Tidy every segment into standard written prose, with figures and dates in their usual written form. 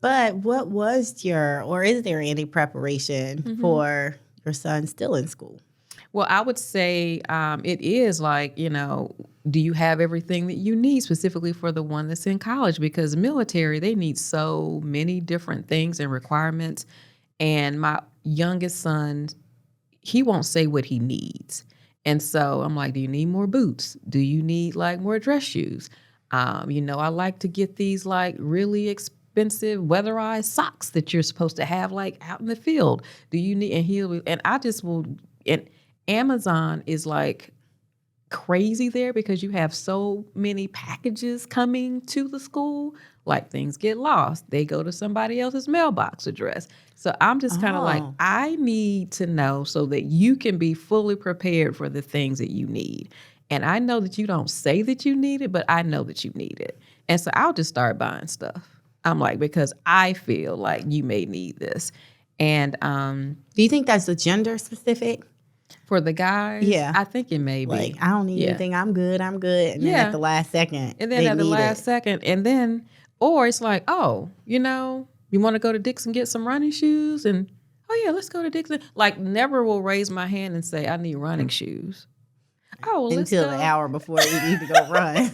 But what was or is there any preparation for your son still in school? Well, I would say it is like, do you have everything that you need specifically for the one that's in college? Because military, they need so many different things and requirements. And my youngest son, he won't say what he needs. And so I'm like, do you need more boots? Do you need like more dress shoes? I like to get these like really expensive weatherized socks that you're supposed to have like out in the field. Do you need, and I just will, and Amazon is like crazy there because you have so many packages coming to the school. Like things get lost, they go to somebody else's mailbox address. So I'm just kind of like, I need to know so that you can be fully prepared for the things that you need. And I know that you don't say that you need it, but I know that you need it. And so I'll just start buying stuff. I'm like, because I feel like you may need this. And do you think that's the gender specific? For the guys, yeah, I think it may be. Like, I don't need anything. I'm good. And then at the last second, and then, or it's like, oh, you want to go to Dick's and get some running shoes, and oh yeah, let's go to Dick's. Like, never will raise my hand and say I need running shoes. Oh, well, until the hour before we need to go run.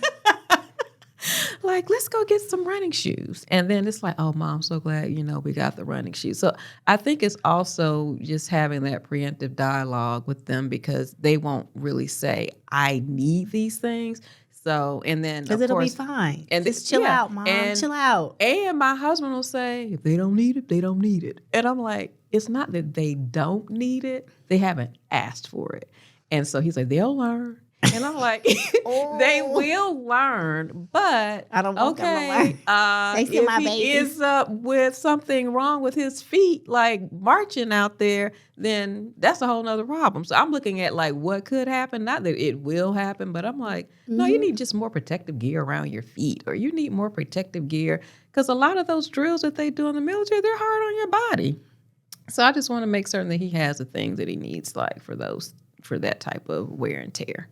Like, let's go get some running shoes. And then it's like, oh, Mom, so glad, we got the running shoes. So I think it's also just having that preemptive dialogue with them because they won't really say, I need these things. So, and then, because it'll be fine. And just chill out, Mom. Chill out. And my husband will say, if they don't need it, they don't need it. And I'm like, it's not that they don't need it. They haven't asked for it. And so he's like, they'll learn. And I'm like, they will learn, but I don't want them to learn. If he is with something wrong with his feet, like marching out there, then that's a whole nother problem. So I'm looking at like what could happen. Not that it will happen, but I'm like, no, you need just more protective gear around your feet, or you need more protective gear because a lot of those drills that they do in the military, they're hard on your body. So I just want to make certain that he has the things that he needs, like for that type of wear and tear.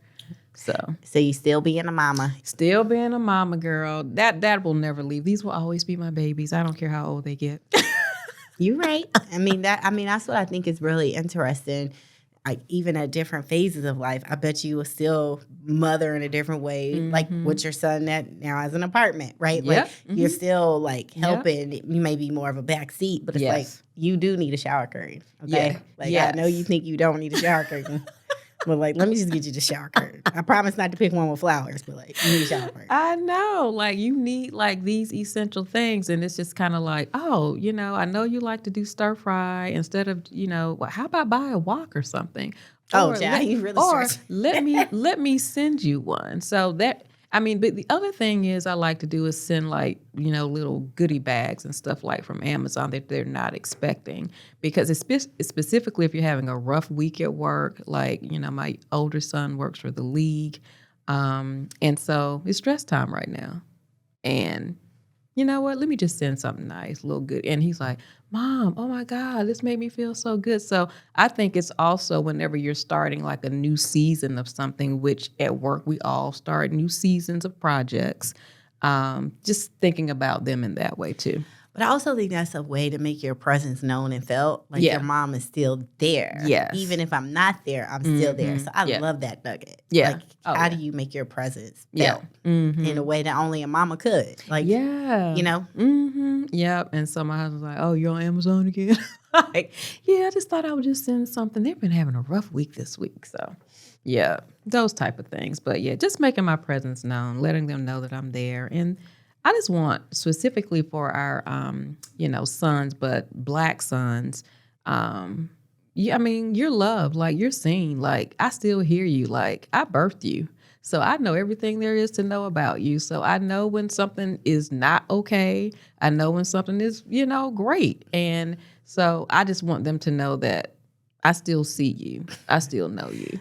So you still being a mama. Still being a mama, girl. That will never leave. These will always be my babies. I don't care how old they get. You're right. That's what I think is really interesting. Like, even at different phases of life, I bet you will still mother in a different way. Like with your son that now has an apartment, right? Yep. Like you're still like helping. Yep. You may be more of a back seat, but it's like you do need a shower curtain. Okay. Yeah. I know you think you don't need a shower curtain. But, like, let me just get you the shower curtain. I promise not to pick one with flowers, but, like, you need a shower curtain. I know. Like, you need, like, these essential things. And it's just kind of like, oh, I know you like to do stir fry instead of, how about buy a wok or something? You really let me send you one. So that... but the other thing is I like to do is send like, little goodie bags and stuff like from Amazon that they're not expecting. Because it's specifically if you're having a rough week at work, like, my older son works for the league. And so it's stress time right now. And you know what? Let me just send something nice, a little good. And he's like, Mom, oh my God, this made me feel so good. So I think it's also whenever you're starting like a new season of something, which at work we all start new seasons of projects, just thinking about them in that way too. But I also think that's a way to make your presence known and felt. Like your mom is still there. Yes. Even if I'm not there, I'm still there. So I love that nugget. Yeah. Like, how do you make your presence felt in a way that only a mama could? Like, Yep. And so my husband's like, oh, you're on Amazon again? Like, I just thought I would just send something. They've been having a rough week this week. So, yeah, those type of things. But, just making my presence known, letting them know that I'm there. And I just want specifically for our, sons, but Black sons, you're loved, like you're seen, like I still hear you, like I birthed you. So I know everything there is to know about you. So I know when something is not okay. I know when something is, great. And so I just want them to know that I still see you. I still know you.